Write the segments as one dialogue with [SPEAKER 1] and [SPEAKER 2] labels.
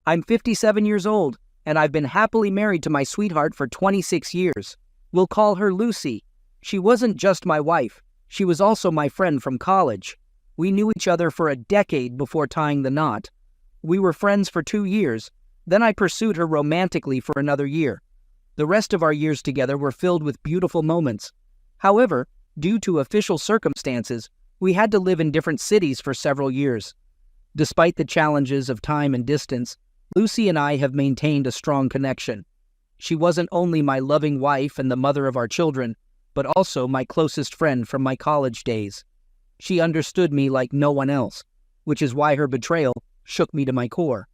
[SPEAKER 1] I'm 57 years old, and I've been happily married to my sweetheart for 26 years. We'll call her Lucy. She wasn't just my wife. She was also my friend from college. We knew each other for a decade before tying the knot. We were friends for 2 years. Then I pursued her romantically for another year. The rest of our years together were filled with beautiful moments. However, due to official circumstances, we had to live in different cities for several years. Despite the challenges of time and distance, Lucy and I have maintained a strong connection. She wasn't only my loving wife and the mother of our children, but also my closest friend from my college days. She understood me like no one else, which is why her betrayal shook me to my core.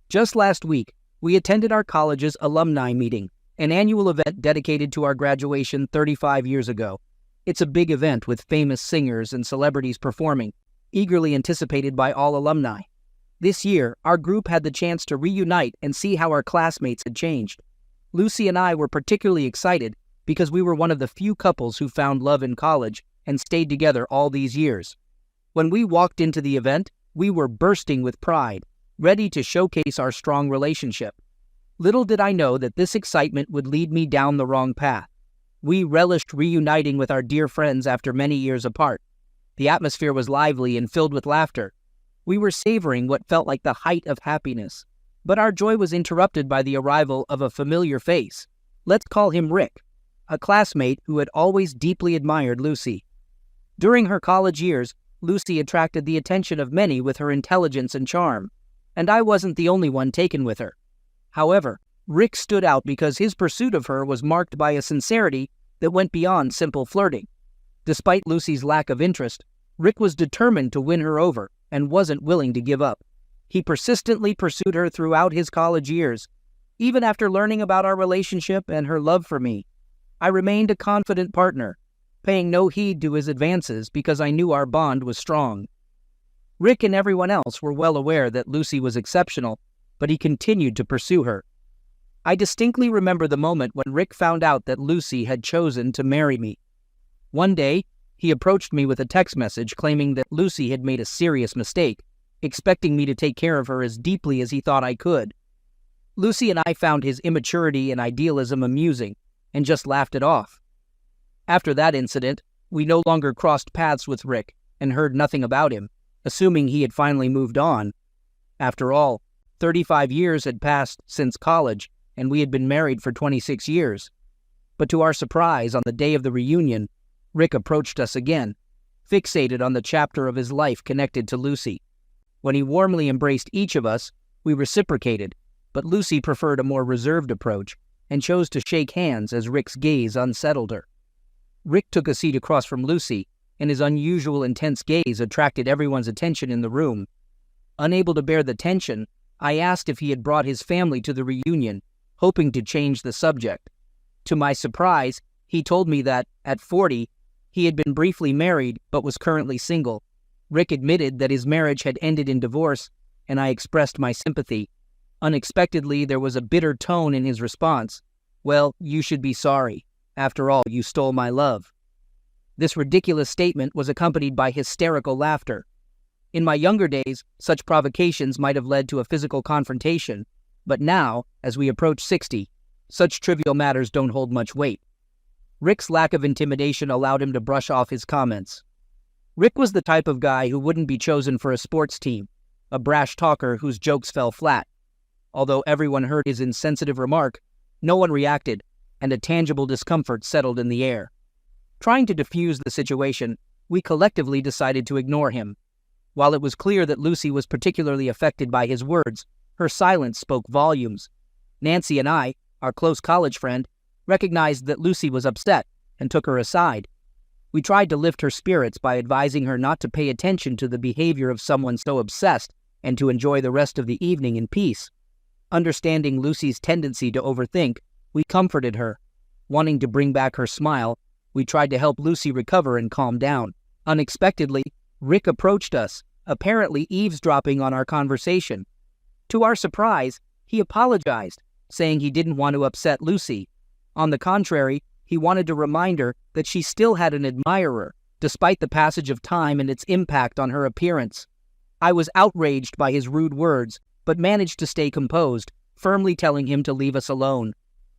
[SPEAKER 1] Just last week, we attended our college's alumni meeting, an annual event dedicated to our graduation 35 years ago. It's a big event with famous singers and celebrities performing, eagerly anticipated by all alumni. This year, our group had the chance to reunite and see how our classmates had changed. Lucy and I were particularly excited because we were one of the few couples who found love in college and stayed together all these years. When we walked into the event, we were bursting with pride, ready to showcase our strong relationship. Little did I know that this excitement would lead me down the wrong path. We relished reuniting with our dear friends after many years apart. The atmosphere was lively and filled with laughter. We were savoring what felt like the height of happiness. But our joy was interrupted by the arrival of a familiar face. Let's call him Rick, a classmate who had always deeply admired Lucy. During her college years, Lucy attracted the attention of many with her intelligence and charm, and I wasn't the only one taken with her. However, Rick stood out because his pursuit of her was marked by a sincerity that went beyond simple flirting. Despite Lucy's lack of interest, Rick was determined to win her over and wasn't willing to give up. He persistently pursued her throughout his college years. Even after learning about our relationship and her love for me, I remained a confident partner, paying no heed to his advances because I knew our bond was strong. Rick and everyone else were well aware that Lucy was exceptional, but he continued to pursue her. I distinctly remember the moment when Rick found out that Lucy had chosen to marry me. One day, he approached me with a text message claiming that Lucy had made a serious mistake, expecting me to take care of her as deeply as he thought I could. Lucy and I found his immaturity and idealism amusing and just laughed it off. After that incident, we no longer crossed paths with Rick and heard nothing about him, assuming he had finally moved on. After all, 35 years had passed since college, and we had been married for 26 years. But to our surprise, on the day of the reunion, Rick approached us again, fixated on the chapter of his life connected to Lucy. When he warmly embraced each of us, we reciprocated, but Lucy preferred a more reserved approach and chose to shake hands as Rick's gaze unsettled her. Rick took a seat across from Lucy, and his unusual intense gaze attracted everyone's attention in the room. Unable to bear the tension, I asked if he had brought his family to the reunion, hoping to change the subject. To my surprise, he told me that, at 40, he had been briefly married but was currently single. Rick admitted that his marriage had ended in divorce, and I expressed my sympathy. Unexpectedly, there was a bitter tone in his response. "Well, you should be sorry. After all, you stole my love." This ridiculous statement was accompanied by hysterical laughter. In my younger days, such provocations might have led to a physical confrontation, but now, as we approach 60, such trivial matters don't hold much weight. Rick's lack of intimidation allowed him to brush off his comments. Rick was the type of guy who wouldn't be chosen for a sports team, a brash talker whose jokes fell flat. Although everyone heard his insensitive remark, no one reacted, and a tangible discomfort settled in the air. Trying to defuse the situation, we collectively decided to ignore him. While it was clear that Lucy was particularly affected by his words, her silence spoke volumes. Nancy and I, our close college friend, recognized that Lucy was upset and took her aside. We tried to lift her spirits by advising her not to pay attention to the behavior of someone so obsessed and to enjoy the rest of the evening in peace. Understanding Lucy's tendency to overthink, we comforted her. Wanting to bring back her smile, we tried to help Lucy recover and calm down. Unexpectedly, Rick approached us, apparently eavesdropping on our conversation. To our surprise, he apologized, saying he didn't want to upset Lucy. On the contrary, he wanted to remind her that she still had an admirer, despite the passage of time and its impact on her appearance. I was outraged by his rude words, but managed to stay composed, firmly telling him to leave us alone.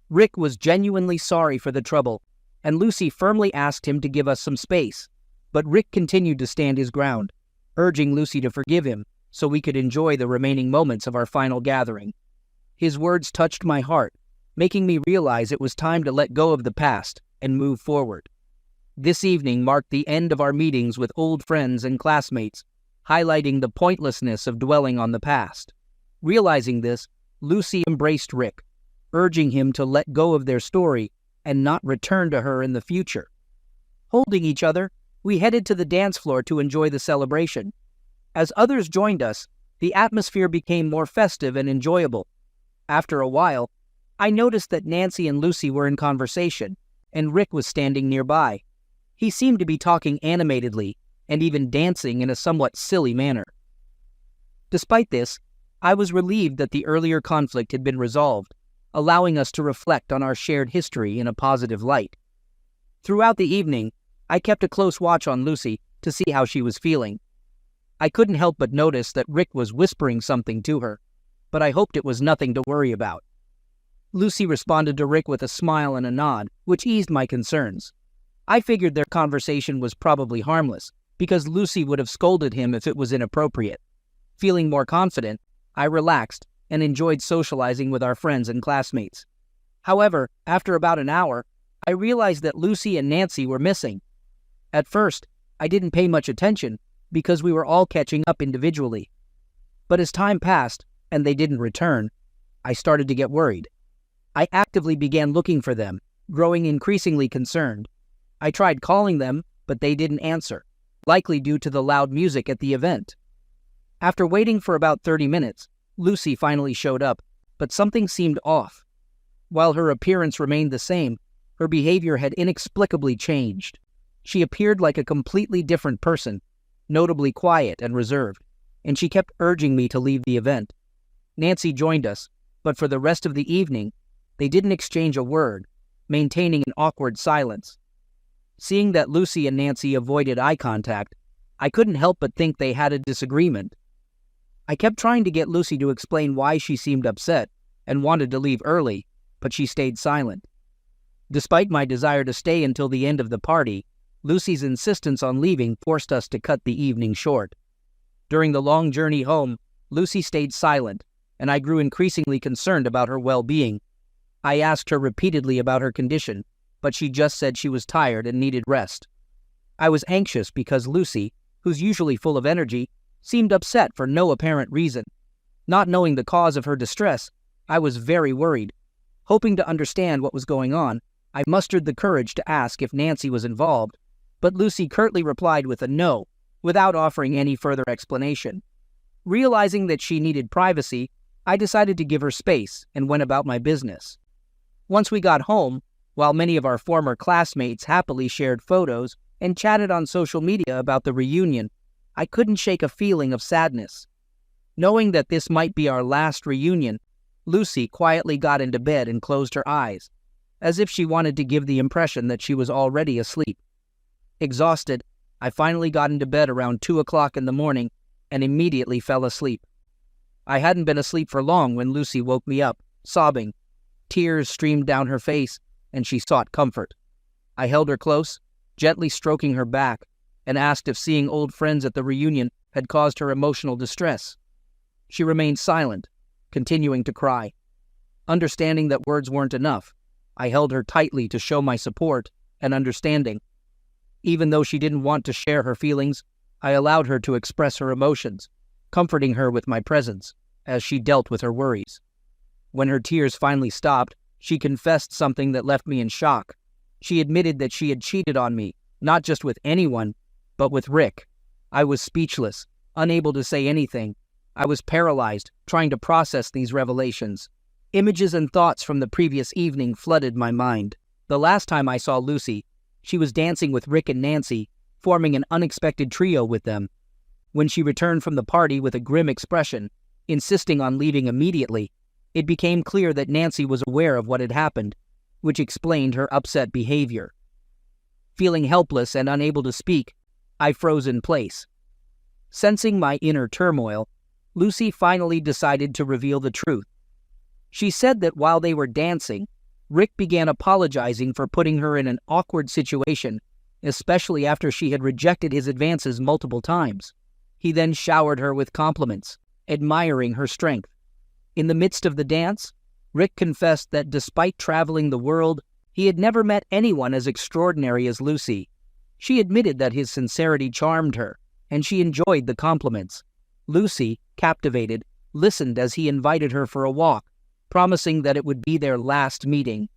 [SPEAKER 1] Rick was genuinely sorry for the trouble, and Lucy firmly asked him to give us some space, but Rick continued to stand his ground, urging Lucy to forgive him so we could enjoy the remaining moments of our final gathering. His words touched my heart, making me realize it was time to let go of the past and move forward. This evening marked the end of our meetings with old friends and classmates, highlighting the pointlessness of dwelling on the past. Realizing this, Lucy embraced Rick, urging him to let go of their story and not return to her in the future. Holding each other, we headed to the dance floor to enjoy the celebration. As others joined us, the atmosphere became more festive and enjoyable. After a while, I noticed that Nancy and Lucy were in conversation, and Rick was standing nearby. He seemed to be talking animatedly and even dancing in a somewhat silly manner. Despite this, I was relieved that the earlier conflict had been resolved, allowing us to reflect on our shared history in a positive light. Throughout the evening, I kept a close watch on Lucy to see how she was feeling. I couldn't help but notice that Rick was whispering something to her, but I hoped it was nothing to worry about. Lucy responded to Rick with a smile and a nod, which eased my concerns. I figured their conversation was probably harmless, because Lucy would have scolded him if it was inappropriate. Feeling more confident, I relaxed and enjoyed socializing with our friends and classmates. However, after about an hour, I realized that Lucy and Nancy were missing. At first, I didn't pay much attention because we were all catching up individually. But as time passed and they didn't return, I started to get worried. I actively began looking for them, growing increasingly concerned. I tried calling them, but they didn't answer, likely due to the loud music at the event. After waiting for about 30 minutes, Lucy finally showed up, but something seemed off. While her appearance remained the same, her behavior had inexplicably changed. She appeared like a completely different person, notably quiet and reserved, and she kept urging me to leave the event. Nancy joined us, but for the rest of the evening, they didn't exchange a word, maintaining an awkward silence. Seeing that Lucy and Nancy avoided eye contact, I couldn't help but think they had a disagreement. I kept trying to get Lucy to explain why she seemed upset and wanted to leave early, but she stayed silent. Despite my desire to stay until the end of the party, Lucy's insistence on leaving forced us to cut the evening short. During the long journey home, Lucy stayed silent, and I grew increasingly concerned about her well-being. I asked her repeatedly about her condition, but she just said she was tired and needed rest. I was anxious because Lucy, who's usually full of energy, seemed upset for no apparent reason. Not knowing the cause of her distress, I was very worried. Hoping to understand what was going on, I mustered the courage to ask if Nancy was involved, but Lucy curtly replied with a no, without offering any further explanation. Realizing that she needed privacy, I decided to give her space and went about my business. Once we got home, while many of our former classmates happily shared photos and chatted on social media about the reunion, I couldn't shake a feeling of sadness. Knowing that this might be our last reunion, Lucy quietly got into bed and closed her eyes, as if she wanted to give the impression that she was already asleep. Exhausted, I finally got into bed around 2 o'clock in the morning and immediately fell asleep. I hadn't been asleep for long when Lucy woke me up, sobbing. Tears streamed down her face, and she sought comfort. I held her close, gently stroking her back, and asked if seeing old friends at the reunion had caused her emotional distress. She remained silent, continuing to cry. Understanding that words weren't enough, I held her tightly to show my support and understanding. Even though she didn't want to share her feelings, I allowed her to express her emotions, comforting her with my presence as she dealt with her worries. When her tears finally stopped, she confessed something that left me in shock. She admitted that she had cheated on me, not just with anyone, but with Rick. I was speechless, unable to say anything. I was paralyzed, trying to process these revelations. Images and thoughts from the previous evening flooded my mind. The last time I saw Lucy, she was dancing with Rick and Nancy, forming an unexpected trio with them. When she returned from the party with a grim expression, insisting on leaving immediately, it became clear that Nancy was aware of what had happened, which explained her upset behavior. Feeling helpless and unable to speak, I froze in place. Sensing my inner turmoil, Lucy finally decided to reveal the truth. She said that while they were dancing, Rick began apologizing for putting her in an awkward situation, especially after she had rejected his advances multiple times. He then showered her with compliments, admiring her strength. In the midst of the dance, Rick confessed that despite traveling the world, he had never met anyone as extraordinary as Lucy. She admitted that his sincerity charmed her, and she enjoyed the compliments. Lucy, captivated, listened as he invited her for a walk, promising that it would be their last meeting.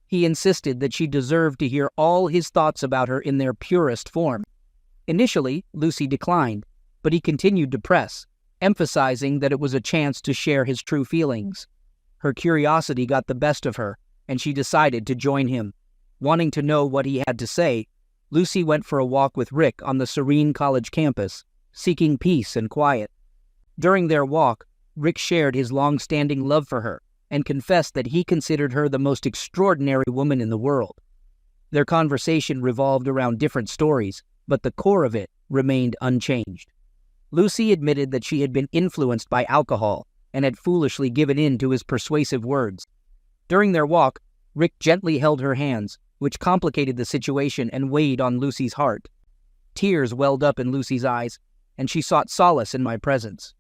[SPEAKER 1] He insisted that she deserved to hear all his thoughts about her in their purest form. Initially, Lucy declined, but he continued to press, emphasizing that it was a chance to share his true feelings. Her curiosity got the best of her, and she decided to join him. Wanting to know what he had to say, Lucy went for a walk with Rick on the serene college campus, seeking peace and quiet. During their walk, Rick shared his long-standing love for her and confessed that he considered her the most extraordinary woman in the world. Their conversation revolved around different stories, but the core of it remained unchanged. Lucy admitted that she had been influenced by alcohol and had foolishly given in to his persuasive words. During their walk, Rick gently held her hands, which complicated the situation and weighed on Lucy's heart. Tears welled up in Lucy's eyes, and she sought solace in my presence.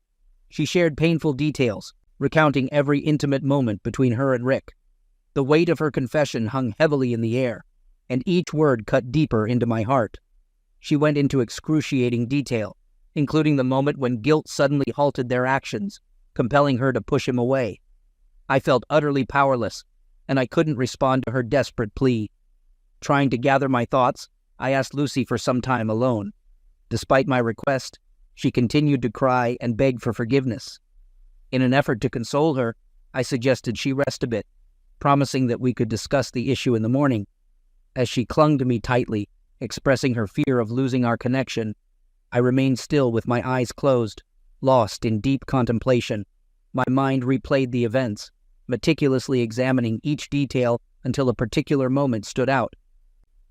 [SPEAKER 1] She shared painful details, recounting every intimate moment between her and Rick. The weight of her confession hung heavily in the air, and each word cut deeper into my heart. She went into excruciating detail, including the moment when guilt suddenly halted their actions, compelling her to push him away. I felt utterly powerless, and I couldn't respond to her desperate plea. Trying to gather my thoughts, I asked Lucy for some time alone. Despite my request, she continued to cry and beg for forgiveness. In an effort to console her, I suggested she rest a bit, promising that we could discuss the issue in the morning. As she clung to me tightly, expressing her fear of losing our connection, I remained still with my eyes closed, lost in deep contemplation. My mind replayed the events, meticulously examining each detail until a particular moment stood out.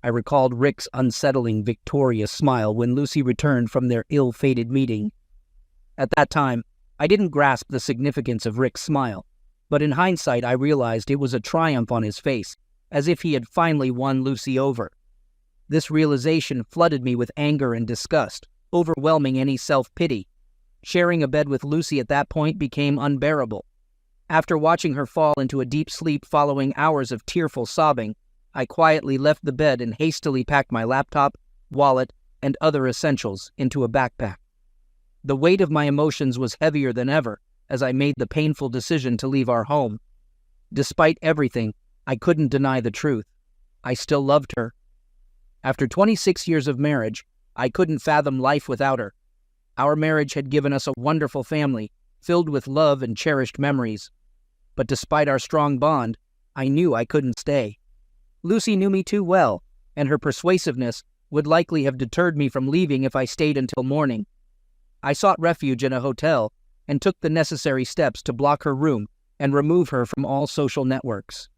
[SPEAKER 1] I recalled Rick's unsettling, victorious smile when Lucy returned from their ill-fated meeting. At that time, I didn't grasp the significance of Rick's smile, but in hindsight I realized it was a triumph on his face, as if he had finally won Lucy over. This realization flooded me with anger and disgust, overwhelming any self-pity. Sharing a bed with Lucy at that point became unbearable. After watching her fall into a deep sleep following hours of tearful sobbing, I quietly left the bed and hastily packed my laptop, wallet, and other essentials into a backpack. The weight of my emotions was heavier than ever as I made the painful decision to leave our home. Despite everything, I couldn't deny the truth. I still loved her. After 26 years of marriage, I couldn't fathom life without her. Our marriage had given us a wonderful family, filled with love and cherished memories. But despite our strong bond, I knew I couldn't stay. Lucy knew me too well, and her persuasiveness would likely have deterred me from leaving if I stayed until morning. I sought refuge in a hotel and took the necessary steps to block her room and remove her from all social networks.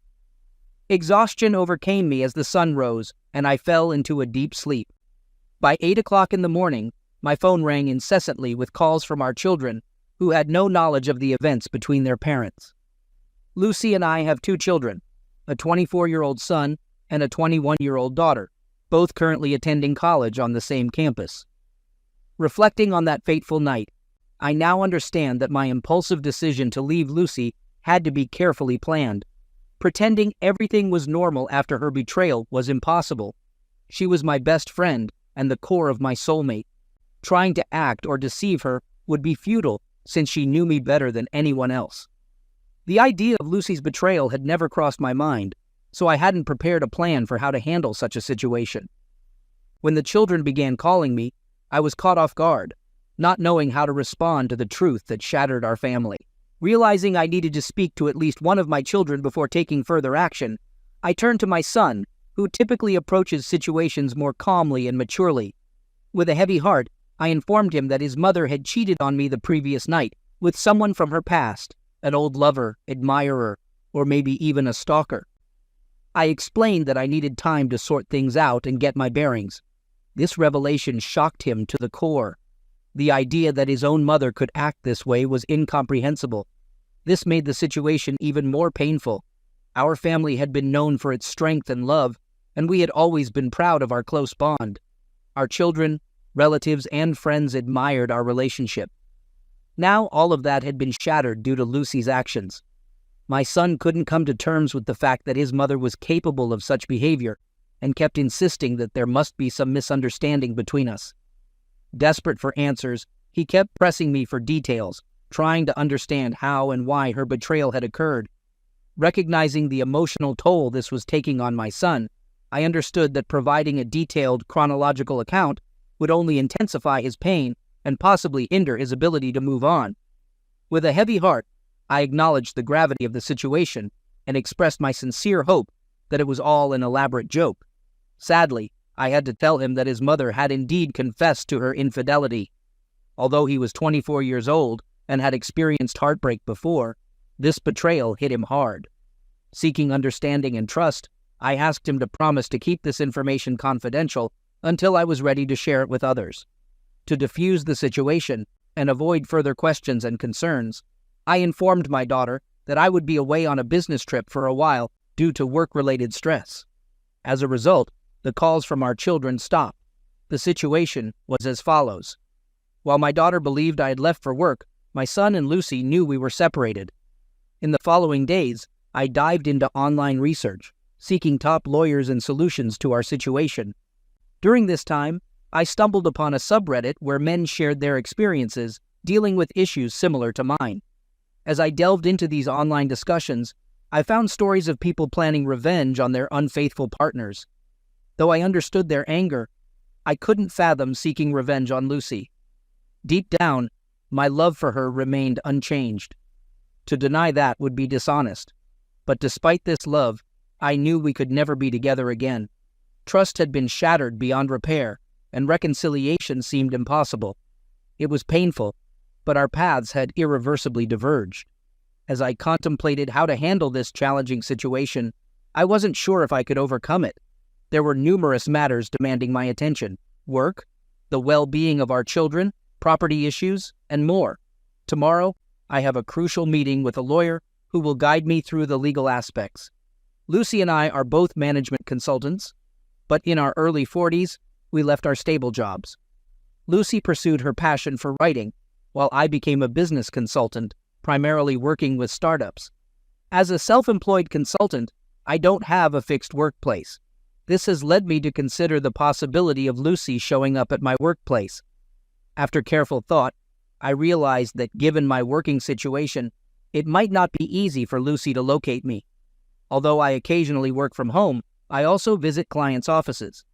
[SPEAKER 1] Exhaustion overcame me as the sun rose, and I fell into a deep sleep. By 8 o'clock in the morning, my phone rang incessantly with calls from our children, who had no knowledge of the events between their parents. Lucy and I have 2 children, a 24-year-old son and a 21-year-old daughter, both currently attending college on the same campus. Reflecting on that fateful night, I now understand that my impulsive decision to leave Lucy had to be carefully planned. Pretending everything was normal after her betrayal was impossible. She was my best friend and the core of my soulmate. Trying to act or deceive her would be futile since she knew me better than anyone else. The idea of Lucy's betrayal had never crossed my mind, so I hadn't prepared a plan for how to handle such a situation. When the children began calling me, I was caught off guard, not knowing how to respond to the truth that shattered our family. Realizing I needed to speak to at least one of my children before taking further action, I turned to my son, who typically approaches situations more calmly and maturely. With a heavy heart, I informed him that his mother had cheated on me the previous night with someone from her past, an old lover, admirer, or maybe even a stalker. I explained that I needed time to sort things out and get my bearings. This revelation shocked him to the core. The idea that his own mother could act this way was incomprehensible. This made the situation even more painful. Our family had been known for its strength and love, and we had always been proud of our close bond. Our children, relatives, and friends admired our relationship. Now all of that had been shattered due to Lucy's actions. My son couldn't come to terms with the fact that his mother was capable of such behavior and kept insisting that there must be some misunderstanding between us. Desperate for answers, he kept pressing me for details, trying to understand how and why her betrayal had occurred. Recognizing the emotional toll this was taking on my son, I understood that providing a detailed chronological account would only intensify his pain and possibly hinder his ability to move on. With a heavy heart, I acknowledged the gravity of the situation and expressed my sincere hope that it was all an elaborate joke. Sadly, I had to tell him that his mother had indeed confessed to her infidelity. Although he was 24 years old and had experienced heartbreak before, this betrayal hit him hard. Seeking understanding and trust, I asked him to promise to keep this information confidential until I was ready to share it with others. To defuse the situation and avoid further questions and concerns, I informed my daughter that I would be away on a business trip for a while due to work-related stress. As a result, the calls from our children stopped. The situation was as follows. While my daughter believed I had left for work, my son and Lucy knew we were separated. In the following days, I dived into online research, seeking top lawyers and solutions to our situation. During this time, I stumbled upon a subreddit where men shared their experiences dealing with issues similar to mine. As I delved into these online discussions, I found stories of people planning revenge on their unfaithful partners. Though I understood their anger, I couldn't fathom seeking revenge on Lucy. Deep down, my love for her remained unchanged. To deny that would be dishonest. But despite this love, I knew we could never be together again. Trust had been shattered beyond repair, and reconciliation seemed impossible. It was painful, but our paths had irreversibly diverged. As I contemplated how to handle this challenging situation, I wasn't sure if I could overcome it. There were numerous matters demanding my attention: work, the well-being of our children, property issues, and more. Tomorrow, I have a crucial meeting with a lawyer who will guide me through the legal aspects. Lucy and I are both management consultants, but in our early 40s, we left our stable jobs. Lucy pursued her passion for writing, while I became a business consultant, primarily working with startups. As a self-employed consultant, I don't have a fixed workplace. This has led me to consider the possibility of Lucy showing up at my workplace. After careful thought, I realized that given my working situation, it might not be easy for Lucy to locate me. Although I occasionally work from home, I also visit clients' offices.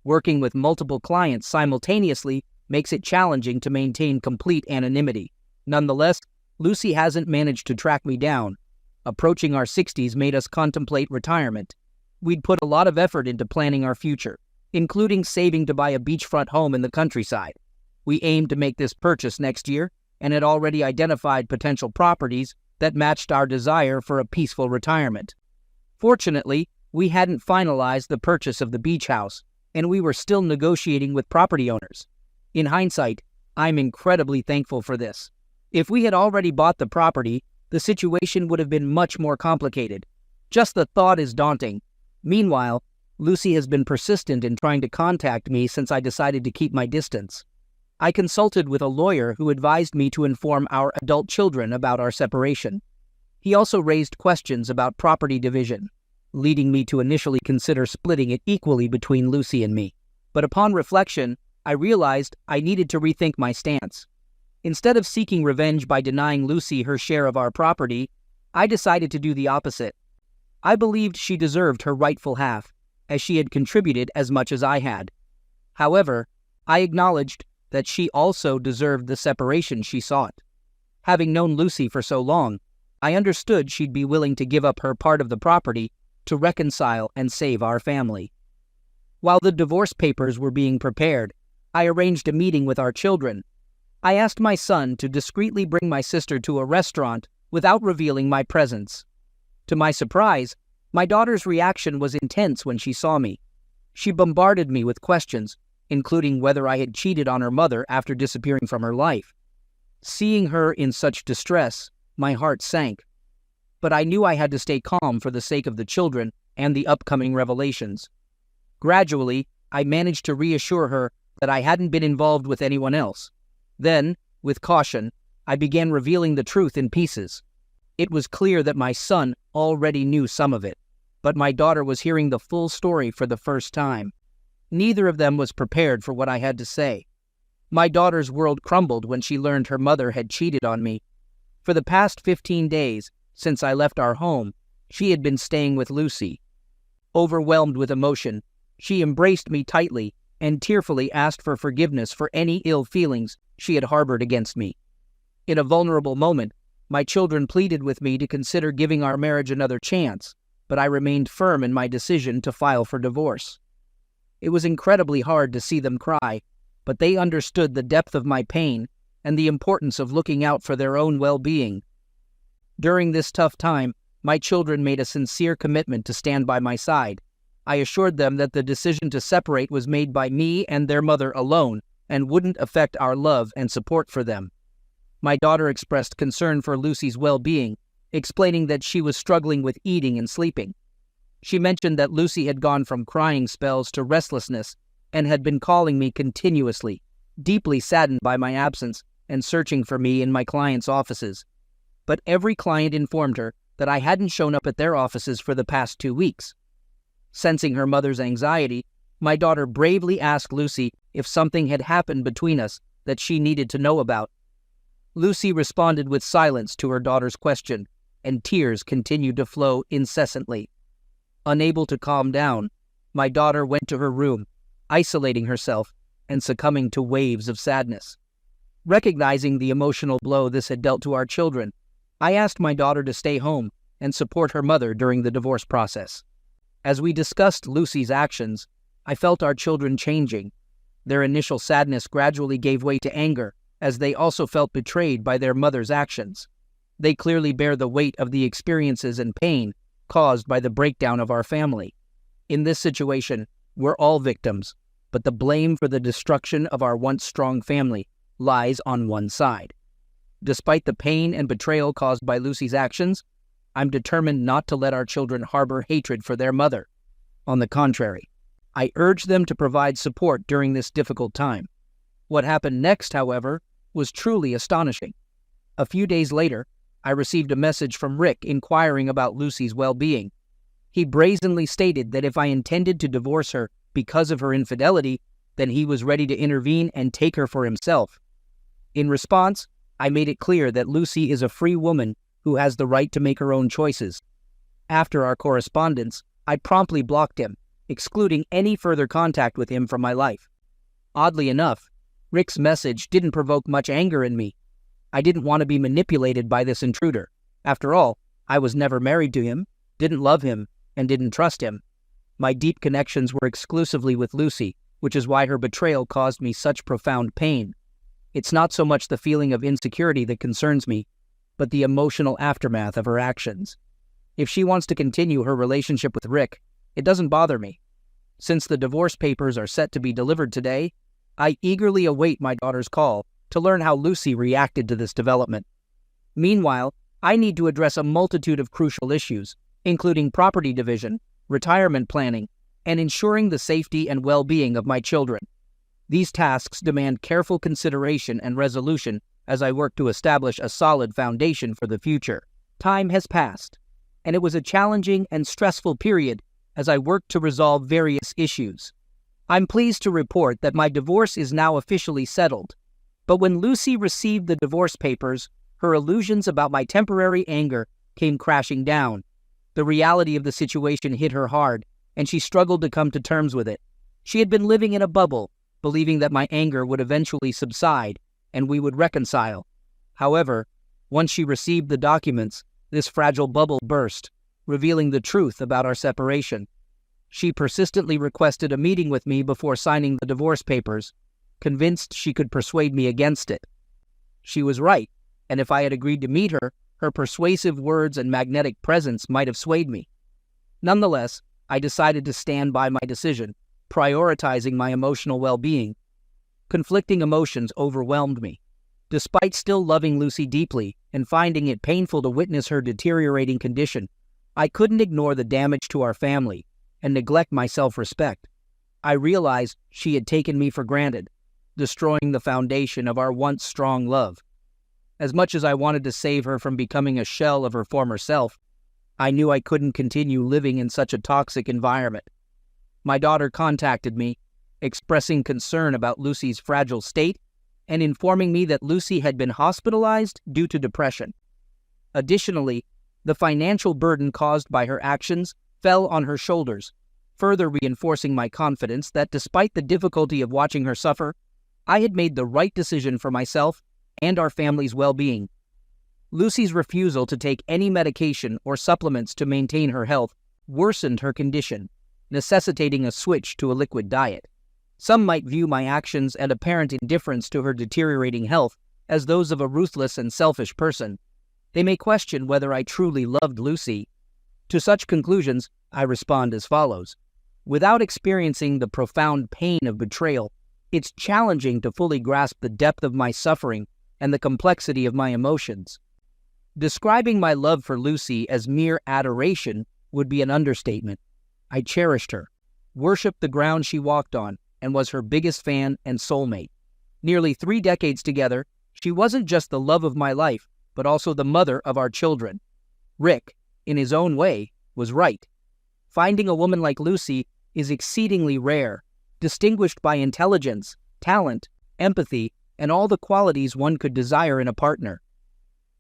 [SPEAKER 1] Working with multiple clients simultaneously makes it challenging to maintain complete anonymity. Nonetheless, Lucy hasn't managed to track me down. Approaching our 60s made us contemplate retirement. We'd put a lot of effort into planning our future, including saving to buy a beachfront home in the countryside. We aimed to make this purchase next year and had already identified potential properties that matched our desire for a peaceful retirement. Fortunately, we hadn't finalized the purchase of the beach house, and we were still negotiating with property owners. In hindsight, I'm incredibly thankful for this. If we had already bought the property, the situation would have been much more complicated. Just the thought is daunting. Meanwhile, Lucy has been persistent in trying to contact me since I decided to keep my distance. I consulted with a lawyer who advised me to inform our adult children about our separation. He also raised questions about property division, leading me to initially consider splitting it equally between Lucy and me. But upon reflection, I realized I needed to rethink my stance. Instead of seeking revenge by denying Lucy her share of our property, I decided to do the opposite. I believed she deserved her rightful half, as she had contributed as much as I had. However, I acknowledged that she also deserved the separation she sought. Having known Lucy for so long, I understood she'd be willing to give up her part of the property to reconcile and save our family. While the divorce papers were being prepared, I arranged a meeting with our children. I asked my son to discreetly bring my sister to a restaurant without revealing my presence. To my surprise, my daughter's reaction was intense when she saw me. She bombarded me with questions, including whether I had cheated on her mother after disappearing from her life. Seeing her in such distress, my heart sank. But I knew I had to stay calm for the sake of the children and the upcoming revelations. Gradually, I managed to reassure her that I hadn't been involved with anyone else. Then, with caution, I began revealing the truth in pieces. It was clear that my son already knew some of it, but my daughter was hearing the full story for the first time. Neither of them was prepared for what I had to say. My daughter's world crumbled when she learned her mother had cheated on me. For the past 15 days, since I left our home, she had been staying with Lucy. Overwhelmed with emotion, she embraced me tightly and tearfully asked for forgiveness for any ill feelings she had harbored against me. In a vulnerable moment, my children pleaded with me to consider giving our marriage another chance, but I remained firm in my decision to file for divorce. It was incredibly hard to see them cry, but they understood the depth of my pain and the importance of looking out for their own well-being. During this tough time, my children made a sincere commitment to stand by my side. I assured them that the decision to separate was made by me and their mother alone and wouldn't affect our love and support for them. My daughter expressed concern for Lucy's well-being, explaining that she was struggling with eating and sleeping. She mentioned that Lucy had gone from crying spells to restlessness and had been calling me continuously, deeply saddened by my absence and searching for me in my clients' offices. But every client informed her that I hadn't shown up at their offices for the past 2 weeks. Sensing her mother's anxiety, my daughter bravely asked Lucy if something had happened between us that she needed to know about. Lucy responded with silence to her daughter's question, and tears continued to flow incessantly. Unable to calm down, my daughter went to her room, isolating herself and succumbing to waves of sadness. Recognizing the emotional blow this had dealt to our children, I asked my daughter to stay home and support her mother during the divorce process. As we discussed Lucy's actions, I felt our children changing. Their initial sadness gradually gave way to anger, as they also felt betrayed by their mother's actions. They clearly bear the weight of the experiences and pain caused by the breakdown of our family. In this situation, we're all victims, but the blame for the destruction of our once strong family lies on one side. Despite the pain and betrayal caused by Lucy's actions, I'm determined not to let our children harbor hatred for their mother. On the contrary, I urge them to provide support during this difficult time. What happened next, however, was truly astonishing. A few days later, I received a message from Rick inquiring about Lucy's well-being. He brazenly stated that if I intended to divorce her because of her infidelity, then he was ready to intervene and take her for himself. In response, I made it clear that Lucy is a free woman who has the right to make her own choices. After our correspondence, I promptly blocked him, excluding any further contact with him from my life. Oddly enough, Rick's message didn't provoke much anger in me. I didn't want to be manipulated by this intruder. After all, I was never married to him, didn't love him, and didn't trust him. My deep connections were exclusively with Lucy, which is why her betrayal caused me such profound pain. It's not so much the feeling of insecurity that concerns me, but the emotional aftermath of her actions. If she wants to continue her relationship with Rick, it doesn't bother me. Since the divorce papers are set to be delivered today, I eagerly await my daughter's call to learn how Lucy reacted to this development. Meanwhile, I need to address a multitude of crucial issues, including property division, retirement planning, and ensuring the safety and well-being of my children. These tasks demand careful consideration and resolution as I work to establish a solid foundation for the future. Time has passed, and it was a challenging and stressful period as I worked to resolve various issues. I'm pleased to report that my divorce is now officially settled, but when Lucy received the divorce papers, her illusions about my temporary anger came crashing down. The reality of the situation hit her hard, and she struggled to come to terms with it. She had been living in a bubble, believing that my anger would eventually subside and we would reconcile. However, once she received the documents, this fragile bubble burst, revealing the truth about our separation. She persistently requested a meeting with me before signing the divorce papers, convinced she could persuade me against it. She was right, and if I had agreed to meet her, her persuasive words and magnetic presence might have swayed me. Nonetheless, I decided to stand by my decision, prioritizing my emotional well-being. Conflicting emotions overwhelmed me. Despite still loving Lucy deeply and finding it painful to witness her deteriorating condition, I couldn't ignore the damage to our family and neglect my self-respect. I realized she had taken me for granted, destroying the foundation of our once strong love. As much as I wanted to save her from becoming a shell of her former self, I knew I couldn't continue living in such a toxic environment. My daughter contacted me, expressing concern about Lucy's fragile state and informing me that Lucy had been hospitalized due to depression. Additionally, the financial burden caused by her actions fell on her shoulders, further reinforcing my confidence that despite the difficulty of watching her suffer, I had made the right decision for myself and our family's well-being. Lucy's refusal to take any medication or supplements to maintain her health worsened her condition, necessitating a switch to a liquid diet. Some might view my actions and apparent indifference to her deteriorating health as those of a ruthless and selfish person. They may question whether I truly loved Lucy. To such conclusions, I respond as follows. Without experiencing the profound pain of betrayal, it's challenging to fully grasp the depth of my suffering and the complexity of my emotions. Describing my love for Lucy as mere adoration would be an understatement. I cherished her, worshipped the ground she walked on, and was her biggest fan and soulmate. Nearly 3 decades together, she wasn't just the love of my life, but also the mother of our children. Rick, in his own way, was right. Finding a woman like Lucy is exceedingly rare, distinguished by intelligence, talent, empathy, and all the qualities one could desire in a partner.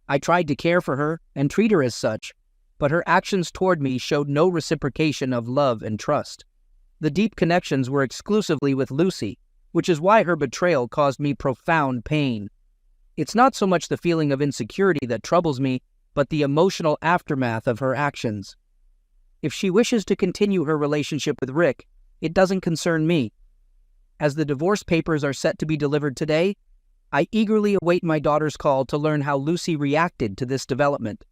[SPEAKER 1] I tried to care for her and treat her as such, but her actions toward me showed no reciprocation of love and trust. The deep connections were exclusively with Lucy, which is why her betrayal caused me profound pain. It's not so much the feeling of insecurity that troubles me, but the emotional aftermath of her actions. If she wishes to continue her relationship with Rick, it doesn't concern me. As the divorce papers are set to be delivered today, I eagerly await my daughter's call to learn how Lucy reacted to this development.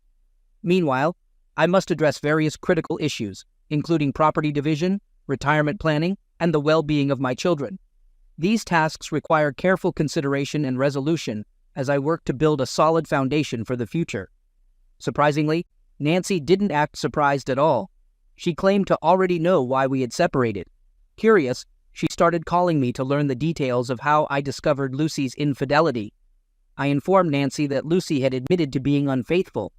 [SPEAKER 1] Meanwhile, I must address various critical issues, including property division, retirement planning, and the well-being of my children. These tasks require careful consideration and resolution as I work to build a solid foundation for the future. Surprisingly, Nancy didn't act surprised at all. She claimed to already know why we had separated. Curious, she started calling me to learn the details of how I discovered Lucy's infidelity. I informed Nancy that Lucy had admitted to being unfaithful.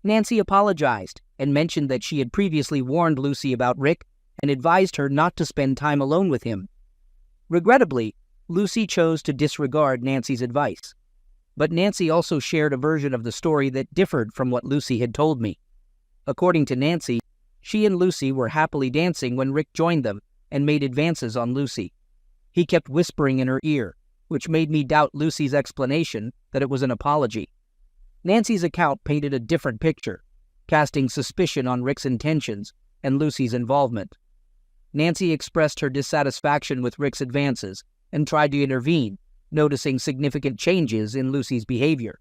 [SPEAKER 1] Nancy apologized and mentioned that she had previously warned Lucy about Rick and advised her not to spend time alone with him. Regrettably, Lucy chose to disregard Nancy's advice. But Nancy also shared a version of the story that differed from what Lucy had told me. According to Nancy, she and Lucy were happily dancing when Rick joined them and made advances on Lucy. He kept whispering in her ear, which made me doubt Lucy's explanation that it was an apology. Nancy's account painted a different picture, casting suspicion on Rick's intentions and Lucy's involvement. Nancy expressed her dissatisfaction with Rick's advances and tried to intervene, noticing significant changes in Lucy's behavior.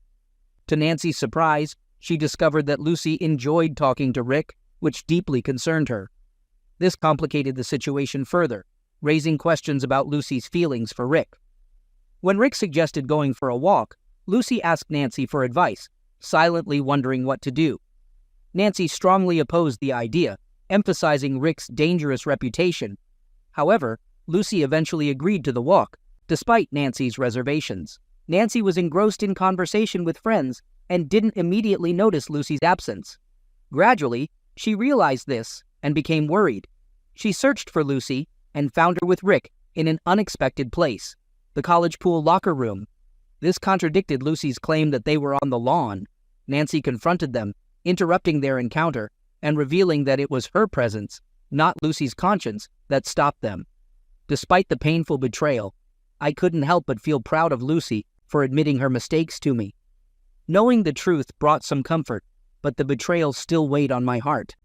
[SPEAKER 1] To Nancy's surprise, she discovered that Lucy enjoyed talking to Rick, which deeply concerned her. This complicated the situation further, raising questions about Lucy's feelings for Rick. When Rick suggested going for a walk, Lucy asked Nancy for advice, silently wondering what to do. Nancy strongly opposed the idea, emphasizing Rick's dangerous reputation. However, Lucy eventually agreed to the walk, despite Nancy's reservations. Nancy was engrossed in conversation with friends and didn't immediately notice Lucy's absence. Gradually, she realized this and became worried. She searched for Lucy and found her with Rick in an unexpected place, the college pool locker room. This contradicted Lucy's claim that they were on the lawn. Nancy confronted them, interrupting their encounter and revealing that it was her presence, not Lucy's conscience, that stopped them. Despite the painful betrayal, I couldn't help but feel proud of Lucy for admitting her mistakes to me. Knowing the truth brought some comfort, but the betrayal still weighed on my heart.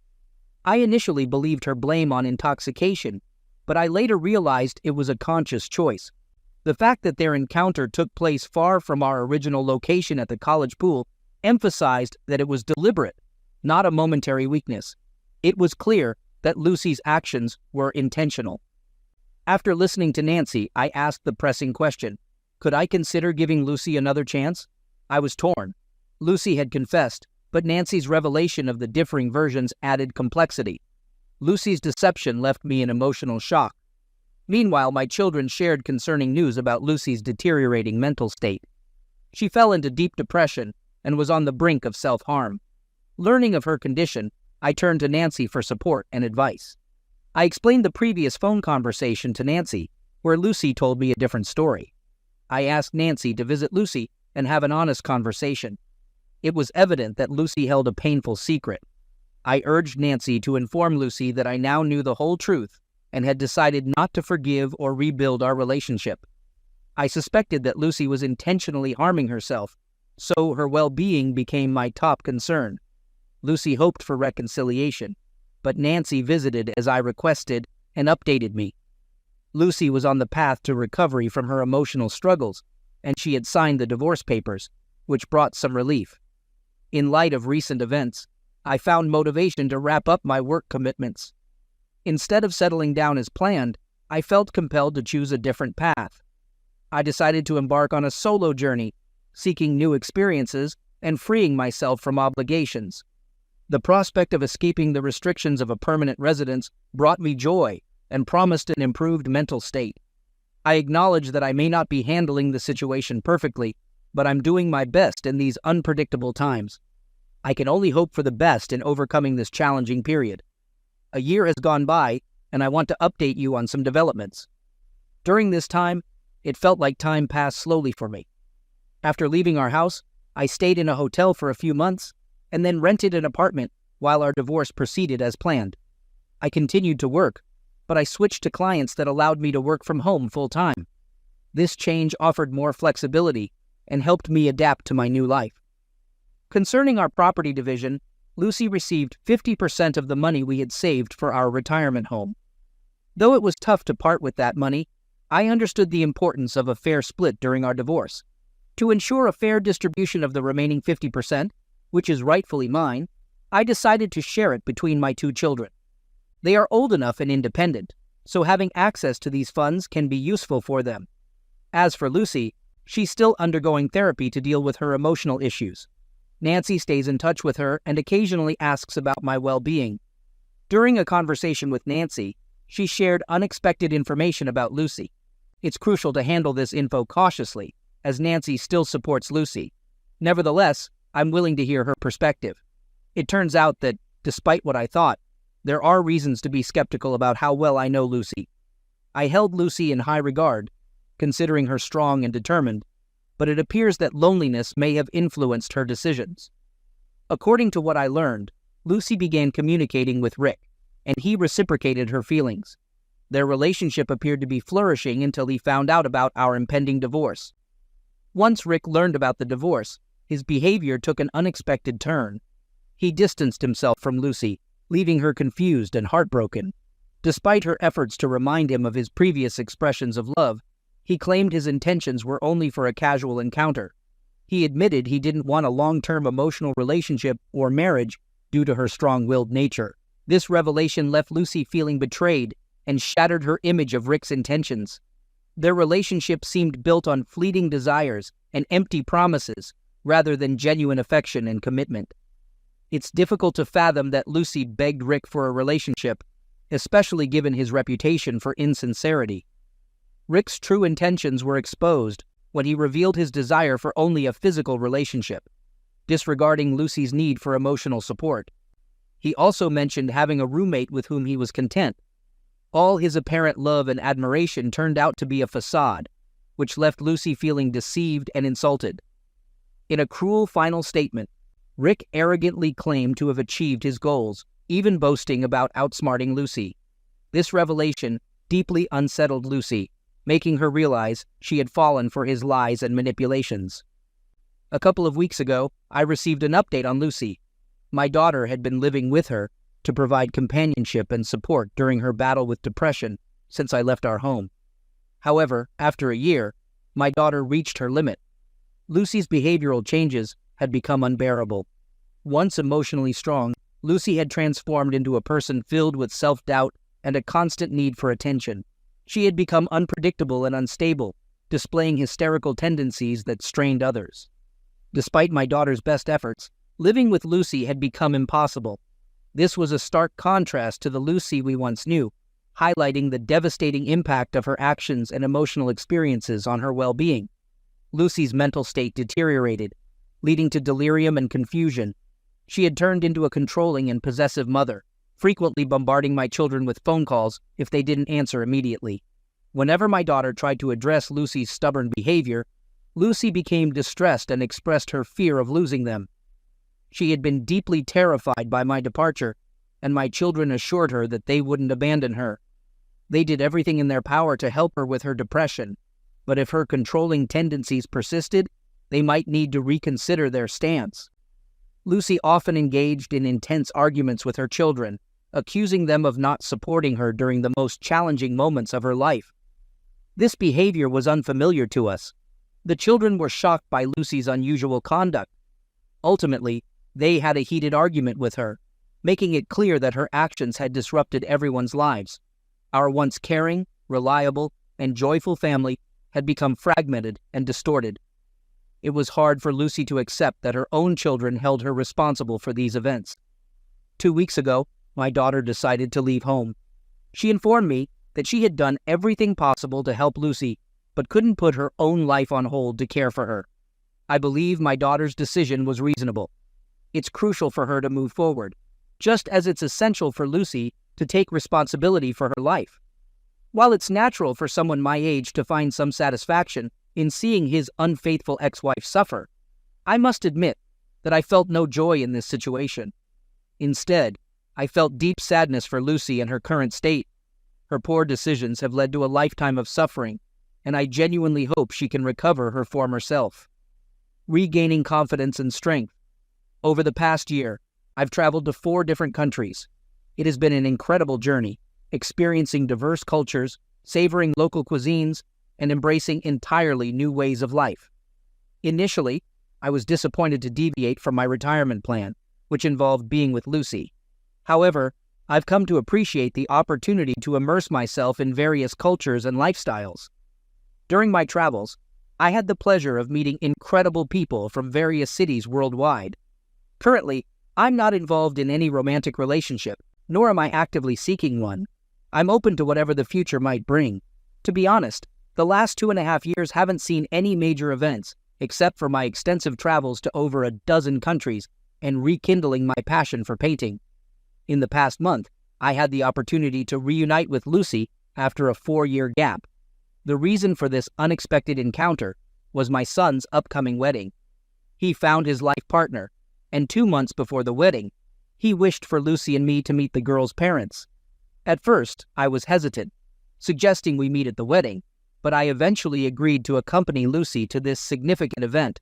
[SPEAKER 1] I initially believed her blame on intoxication, but I later realized it was a conscious choice. The fact that their encounter took place far from our original location at the college pool emphasized that it was deliberate, not a momentary weakness. It was clear that Lucy's actions were intentional. After listening to Nancy, I asked the pressing question, could I consider giving Lucy another chance? I was torn. Lucy had confessed, but Nancy's revelation of the differing versions added complexity. Lucy's deception left me in emotional shock. Meanwhile, my children shared concerning news about Lucy's deteriorating mental state. She fell into deep depression and was on the brink of self-harm. Learning of her condition, I turned to Nancy for support and advice. I explained the previous phone conversation to Nancy, where Lucy told me a different story. I asked Nancy to visit Lucy and have an honest conversation. It was evident that Lucy held a painful secret. I urged Nancy to inform Lucy that I now knew the whole truth and had decided not to forgive or rebuild our relationship. I suspected that Lucy was intentionally harming herself, so her well-being became my top concern. Lucy hoped for reconciliation, but Nancy visited as I requested and updated me. Lucy was on the path to recovery from her emotional struggles, and she had signed the divorce papers, which brought some relief. In light of recent events, I found motivation to wrap up my work commitments. Instead of settling down as planned, I felt compelled to choose a different path. I decided to embark on a solo journey, seeking new experiences and freeing myself from obligations. The prospect of escaping the restrictions of a permanent residence brought me joy and promised an improved mental state. I acknowledge that I may not be handling the situation perfectly, but I'm doing my best in these unpredictable times. I can only hope for the best in overcoming this challenging period. A year has gone by, and I want to update you on some developments. During this time, it felt like time passed slowly for me. After leaving our house, I stayed in a hotel for a few months and then rented an apartment while our divorce proceeded as planned. I continued to work, but I switched to clients that allowed me to work from home full-time. This change offered more flexibility and helped me adapt to my new life. Concerning our property division, Lucy received 50% of the money we had saved for our retirement home. Though it was tough to part with that money, I understood the importance of a fair split during our divorce. To ensure a fair distribution of the remaining 50%, which is rightfully mine, I decided to share it between my two children. They are old enough and independent, so having access to these funds can be useful for them. As for Lucy, she's still undergoing therapy to deal with her emotional issues. Nancy stays in touch with her and occasionally asks about my well-being. During a conversation with Nancy, she shared unexpected information about Lucy. It's crucial to handle this info cautiously, as Nancy still supports Lucy. Nevertheless, I'm willing to hear her perspective. It turns out that, despite what I thought, there are reasons to be skeptical about how well I know Lucy. I held Lucy in high regard, considering her strong and determined, but it appears that loneliness may have influenced her decisions. According to what I learned, Lucy began communicating with Rick, and he reciprocated her feelings. Their relationship appeared to be flourishing until he found out about our impending divorce. Once Rick learned about the divorce, his behavior took an unexpected turn. He distanced himself from Lucy, leaving her confused and heartbroken. Despite her efforts to remind him of his previous expressions of love, he claimed his intentions were only for a casual encounter. He admitted he didn't want a long-term emotional relationship or marriage due to her strong-willed nature. This revelation left Lucy feeling betrayed and shattered her image of Rick's intentions. Their relationship seemed built on fleeting desires and empty promises rather than genuine affection and commitment. It's difficult to fathom that Lucy begged Rick for a relationship, especially given his reputation for insincerity. Rick's true intentions were exposed when he revealed his desire for only a physical relationship, disregarding Lucy's need for emotional support. He also mentioned having a roommate with whom he was content. All his apparent love and admiration turned out to be a facade, which left Lucy feeling deceived and insulted. In a cruel final statement, Rick arrogantly claimed to have achieved his goals, even boasting about outsmarting Lucy. This revelation deeply unsettled Lucy, making her realize she had fallen for his lies and manipulations. A couple of weeks ago, I received an update on Lucy. My daughter had been living with her to provide companionship and support during her battle with depression since I left our home. However, after a year, my daughter reached her limit. Lucy's behavioral changes had become unbearable. Once emotionally strong, Lucy had transformed into a person filled with self-doubt and a constant need for attention. She had become unpredictable and unstable, displaying hysterical tendencies that strained others. Despite my daughter's best efforts, living with Lucy had become impossible. This was a stark contrast to the Lucy we once knew, highlighting the devastating impact of her actions and emotional experiences on her well-being. Lucy's mental state deteriorated, leading to delirium and confusion. She had turned into a controlling and possessive mother, frequently bombarding my children with phone calls if they didn't answer immediately. Whenever my daughter tried to address Lucy's stubborn behavior, Lucy became distressed and expressed her fear of losing them. She had been deeply terrified by my departure, and my children assured her that they wouldn't abandon her. They did everything in their power to help her with her depression, but if her controlling tendencies persisted, they might need to reconsider their stance. Lucy often engaged in intense arguments with her children, accusing them of not supporting her during the most challenging moments of her life. This behavior was unfamiliar to us. The children were shocked by Lucy's unusual conduct. Ultimately, they had a heated argument with her, making it clear that her actions had disrupted everyone's lives. Our once caring, reliable, and joyful family had become fragmented and distorted. It was hard for Lucy to accept that her own children held her responsible for these events. 2 weeks ago, my daughter decided to leave home. She informed me that she had done everything possible to help Lucy, but couldn't put her own life on hold to care for her. I believe my daughter's decision was reasonable. It's crucial for her to move forward, just as it's essential for Lucy to take responsibility for her life. While it's natural for someone my age to find some satisfaction in seeing his unfaithful ex-wife suffer, I must admit that I felt no joy in this situation. Instead, I felt deep sadness for Lucy and her current state. Her poor decisions have led to a lifetime of suffering, and I genuinely hope she can recover her former self. Regaining confidence and strength. Over the past year, I've traveled to 4 different countries. It has been an incredible journey, experiencing diverse cultures, savoring local cuisines, and embracing entirely new ways of life. Initially, I was disappointed to deviate from my retirement plan, which involved being with Lucy. However, I've come to appreciate the opportunity to immerse myself in various cultures and lifestyles. During my travels, I had the pleasure of meeting incredible people from various cities worldwide. Currently, I'm not involved in any romantic relationship, nor am I actively seeking one. I'm open to whatever the future might bring. To be honest, the last 2.5 years haven't seen any major events, except for my extensive travels to over a dozen countries and rekindling my passion for painting. In the past month, I had the opportunity to reunite with Lucy after a 4-year gap. The reason for this unexpected encounter was my son's upcoming wedding. He found his life partner, and 2 months before the wedding, he wished for Lucy and me to meet the girl's parents. At first, I was hesitant, suggesting we meet at the wedding, but I eventually agreed to accompany Lucy to this significant event.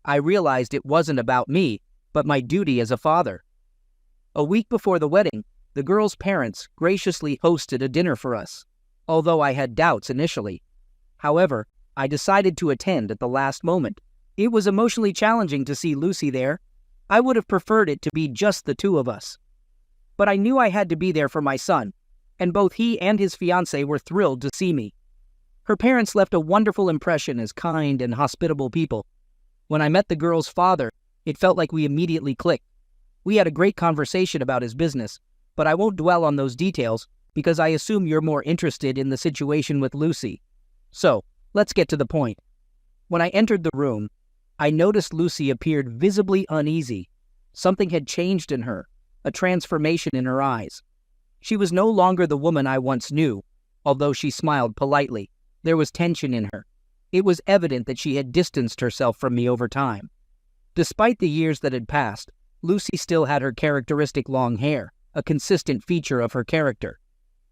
[SPEAKER 1] I realized it wasn't about me, but my duty as a father. A week before the wedding, the girl's parents graciously hosted a dinner for us, although I had doubts initially. However, I decided to attend at the last moment. It was emotionally challenging to see Lucy there. I would have preferred it to be just the 2 of us. But I knew I had to be there for my son, and both he and his fiancée were thrilled to see me. Her parents left a wonderful impression as kind and hospitable people. When I met the girl's father, it felt like we immediately clicked. We had a great conversation about his business, but I won't dwell on those details because I assume you're more interested in the situation with Lucy. So, let's get to the point. When I entered the room, I noticed Lucy appeared visibly uneasy. Something had changed in her, a transformation in her eyes. She was no longer the woman I once knew, although she smiled politely. There was tension in her. It was evident that she had distanced herself from me over time. Despite the years that had passed, Lucy still had her characteristic long hair, a consistent feature of her character.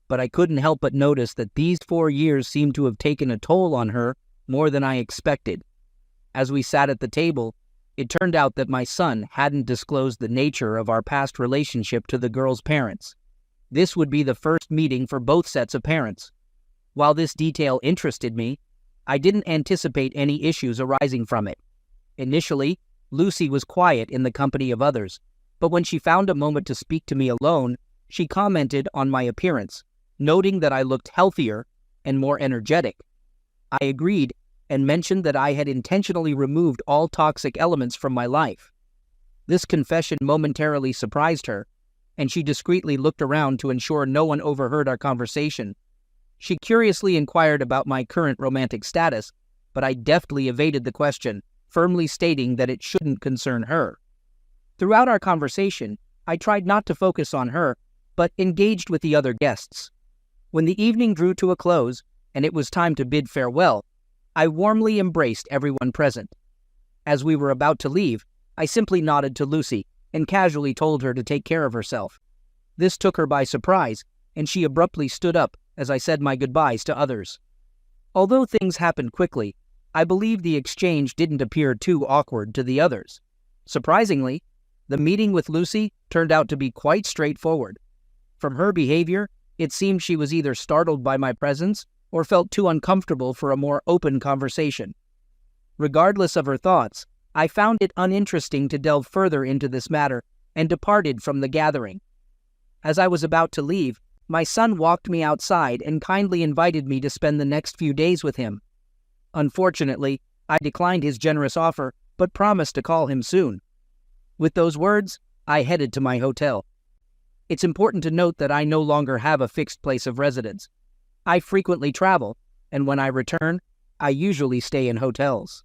[SPEAKER 1] But I couldn't help but notice that these 4 years seemed to have taken a toll on her more than I expected. As we sat at the table, it turned out that my son hadn't disclosed the nature of our past relationship to the girl's parents. This would be the first meeting for both sets of parents. While this detail interested me, I didn't anticipate any issues arising from it. Initially, Lucy was quiet in the company of others, but when she found a moment to speak to me alone, she commented on my appearance, noting that I looked healthier and more energetic. I agreed and mentioned that I had intentionally removed all toxic elements from my life. This confession momentarily surprised her, and she discreetly looked around to ensure no one overheard our conversation. She curiously inquired about my current romantic status, but I deftly evaded the question, firmly stating that it shouldn't concern her. Throughout our conversation, I tried not to focus on her, but engaged with the other guests. When the evening drew to a close, and it was time to bid farewell, I warmly embraced everyone present. As we were about to leave, I simply nodded to Lucy and casually told her to take care of herself. This took her by surprise, and she abruptly stood up as I said my goodbyes to others. Although things happened quickly, I believe the exchange didn't appear too awkward to the others. Surprisingly, the meeting with Lucy turned out to be quite straightforward. From her behavior, it seemed she was either startled by my presence or felt too uncomfortable for a more open conversation. Regardless of her thoughts, I found it uninteresting to delve further into this matter and departed from the gathering. As I was about to leave, my son walked me outside and kindly invited me to spend the next few days with him. Unfortunately, I declined his generous offer, but promised to call him soon. With those words, I headed to my hotel. It's important to note that I no longer have a fixed place of residence. I frequently travel, and when I return, I usually stay in hotels.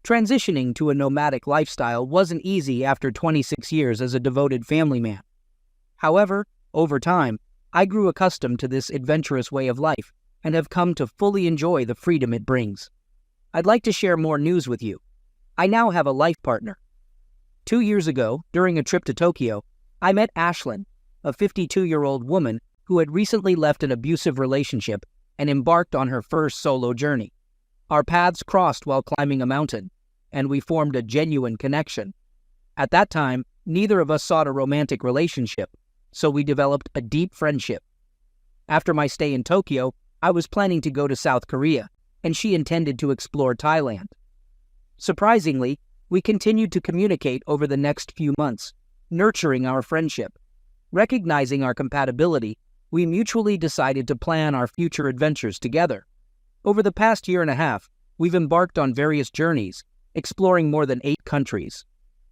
[SPEAKER 1] Transitioning to a nomadic lifestyle wasn't easy after 26 years as a devoted family man. However, over time, I grew accustomed to this adventurous way of life and have come to fully enjoy the freedom it brings. I'd like to share more news with you. I now have a life partner. 2 years ago, during a trip to Tokyo, I met Ashlyn, a 52-year-old woman who had recently left an abusive relationship and embarked on her first solo journey. Our paths crossed while climbing a mountain, and we formed a genuine connection. At that time, neither of us sought a romantic relationship, so we developed a deep friendship. After my stay in Tokyo, I was planning to go to South Korea, and she intended to explore Thailand. Surprisingly, we continued to communicate over the next few months, nurturing our friendship. Recognizing our compatibility, we mutually decided to plan our future adventures together. Over the past year and a half, we've embarked on various journeys, exploring more than 8 countries.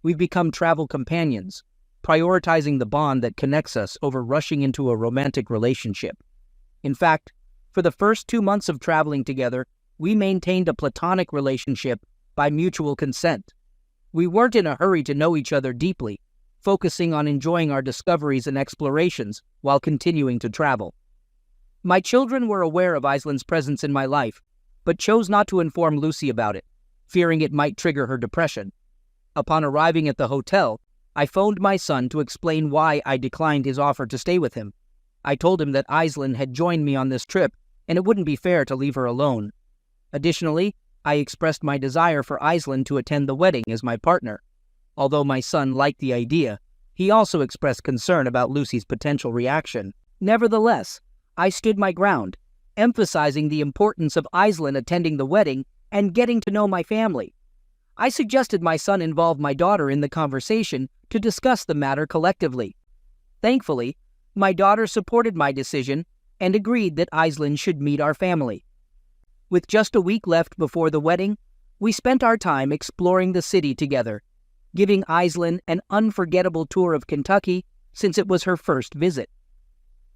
[SPEAKER 1] We've become travel companions, prioritizing the bond that connects us over rushing into a romantic relationship. In fact, for the first 2 months of traveling together, we maintained a platonic relationship by mutual consent. We weren't in a hurry to know each other deeply, focusing on enjoying our discoveries and explorations while continuing to travel. My children were aware of Aislyn's presence in my life, but chose not to inform Lucy about it, fearing it might trigger her depression. Upon arriving at the hotel, I phoned my son to explain why I declined his offer to stay with him. I told him that Aislyn had joined me on this trip, and it wouldn't be fair to leave her alone. Additionally, I expressed my desire for Aislyn to attend the wedding as my partner. Although my son liked the idea, he also expressed concern about Lucy's potential reaction. Nevertheless, I stood my ground, emphasizing the importance of Aislyn attending the wedding and getting to know my family. I suggested my son involve my daughter in the conversation to discuss the matter collectively. Thankfully, my daughter supported my decision and agreed that Aislyn should meet our family. With just a week left before the wedding, we spent our time exploring the city together, giving Aislyn an unforgettable tour of Kentucky since it was her first visit.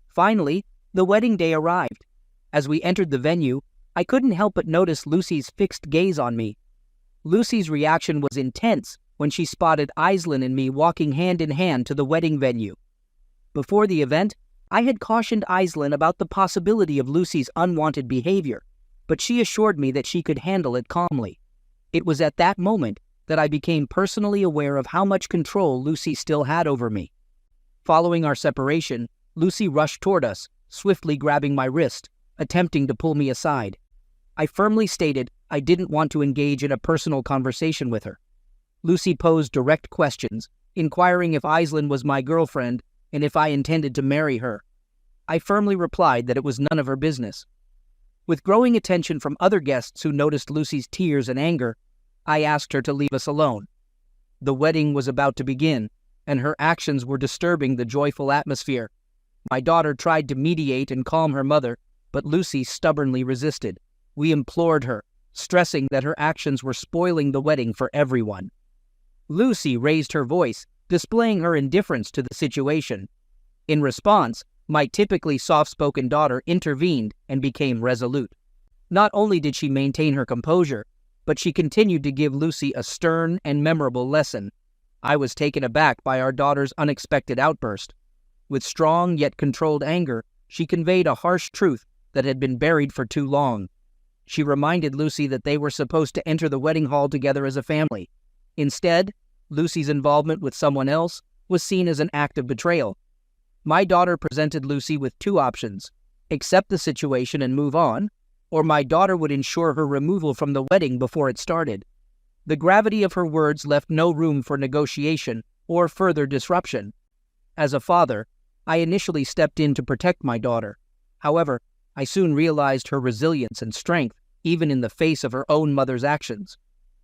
[SPEAKER 1] Finally, the wedding day arrived. As we entered the venue, I couldn't help but notice Lucy's fixed gaze on me. Lucy's reaction was intense when she spotted Aislyn and me walking hand in hand to the wedding venue. Before the event, I had cautioned Aislyn about the possibility of Lucy's unwanted behavior, but she assured me that she could handle it calmly. It was at that moment that I became personally aware of how much control Lucy still had over me. Following our separation, Lucy rushed toward us, swiftly grabbing my wrist, attempting to pull me aside. I firmly stated I didn't want to engage in a personal conversation with her. Lucy posed direct questions, inquiring if Aislyn was my girlfriend and if I intended to marry her. I firmly replied that it was none of her business. With growing attention from other guests who noticed Lucy's tears and anger, I asked her to leave us alone. The wedding was about to begin, and her actions were disturbing the joyful atmosphere. My daughter tried to mediate and calm her mother, but Lucy stubbornly resisted. We implored her, stressing that her actions were spoiling the wedding for everyone. Lucy raised her voice, displaying her indifference to the situation. In response, my typically soft-spoken daughter intervened and became resolute. Not only did she maintain her composure, but she continued to give Lucy a stern and memorable lesson. I was taken aback by our daughter's unexpected outburst. With strong yet controlled anger, she conveyed a harsh truth that had been buried for too long. She reminded Lucy that they were supposed to enter the wedding hall together as a family. Instead, Lucy's involvement with someone else was seen as an act of betrayal. My daughter presented Lucy with two options: accept the situation and move on, or my daughter would ensure her removal from the wedding before it started. The gravity of her words left no room for negotiation or further disruption. As a father, I initially stepped in to protect my daughter. However, I soon realized her resilience and strength, even in the face of her own mother's actions.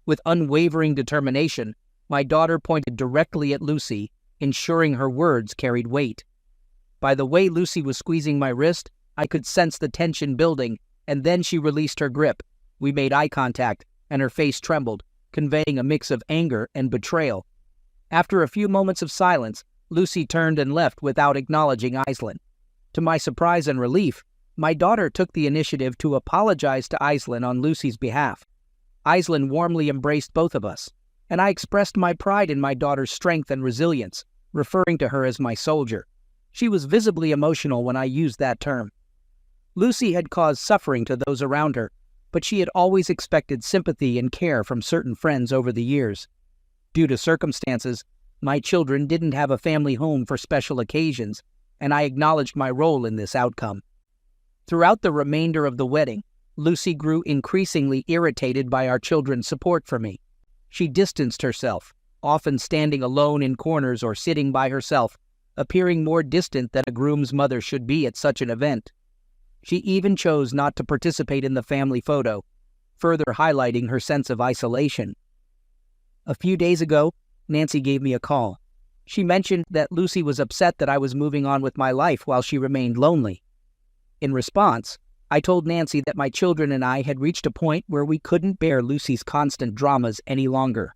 [SPEAKER 1] With unwavering determination, my daughter pointed directly at Lucy, ensuring her words carried weight. By the way Lucy was squeezing my wrist, I could sense the tension building, and then she released her grip. We made eye contact, and her face trembled, conveying a mix of anger and betrayal. After a few moments of silence, Lucy turned and left without acknowledging Aislinn. To my surprise and relief, my daughter took the initiative to apologize to Aislinn on Lucy's behalf. Aislinn warmly embraced both of us, and I expressed my pride in my daughter's strength and resilience, referring to her as my soldier. She was visibly emotional when I used that term. Lucy had caused suffering to those around her, but she had always expected sympathy and care from certain friends over the years. Due to circumstances, my children didn't have a family home for special occasions, and I acknowledged my role in this outcome. Throughout the remainder of the wedding, Lucy grew increasingly irritated by our children's support for me. She distanced herself, often standing alone in corners or sitting by herself, appearing more distant than a groom's mother should be at such an event. She even chose not to participate in the family photo, further highlighting her sense of isolation. A few days ago, Nancy gave me a call. She mentioned that Lucy was upset that I was moving on with my life while she remained lonely. In response, I told Nancy that my children and I had reached a point where we couldn't bear Lucy's constant dramas any longer.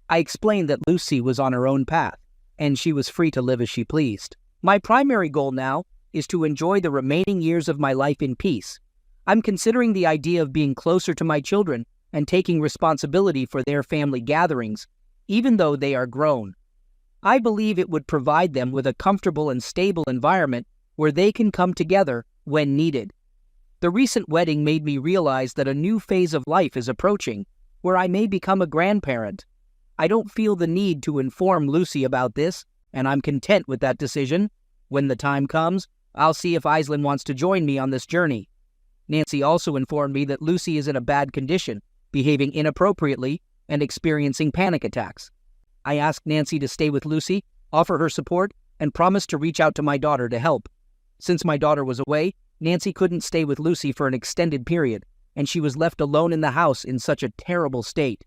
[SPEAKER 1] I explained that Lucy was on her own path, and she was free to live as she pleased. My primary goal now is to enjoy the remaining years of my life in peace. I'm considering the idea of being closer to my children and taking responsibility for their family gatherings, even though they are grown. I believe it would provide them with a comfortable and stable environment where they can come together when needed. The recent wedding made me realize that a new phase of life is approaching, where I may become a grandparent. I don't feel the need to inform Lucy about this, and I'm content with that decision. When the time comes, I'll see if Aislinn wants to join me on this journey. Nancy also informed me that Lucy is in a bad condition, behaving inappropriately and experiencing panic attacks. I asked Nancy to stay with Lucy, offer her support, and promised to reach out to my daughter to help. Since my daughter was away, Nancy couldn't stay with Lucy for an extended period, and she was left alone in the house in such a terrible state.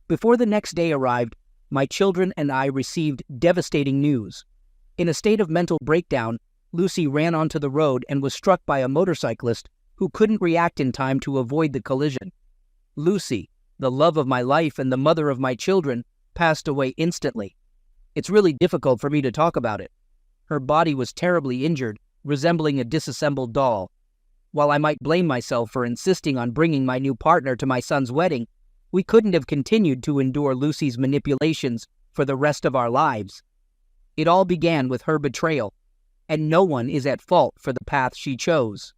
[SPEAKER 1] Before the next day arrived, my children and I received devastating news. In a state of mental breakdown, Lucy ran onto the road and was struck by a motorcyclist who couldn't react in time to avoid the collision. Lucy, the love of my life and the mother of my children, passed away instantly. It's really difficult for me to talk about it. Her body was terribly injured, resembling a disassembled doll. While I might blame myself for insisting on bringing my new partner to my son's wedding, we couldn't have continued to endure Lucy's manipulations for the rest of our lives. It all began with her betrayal, and no one is at fault for the path she chose.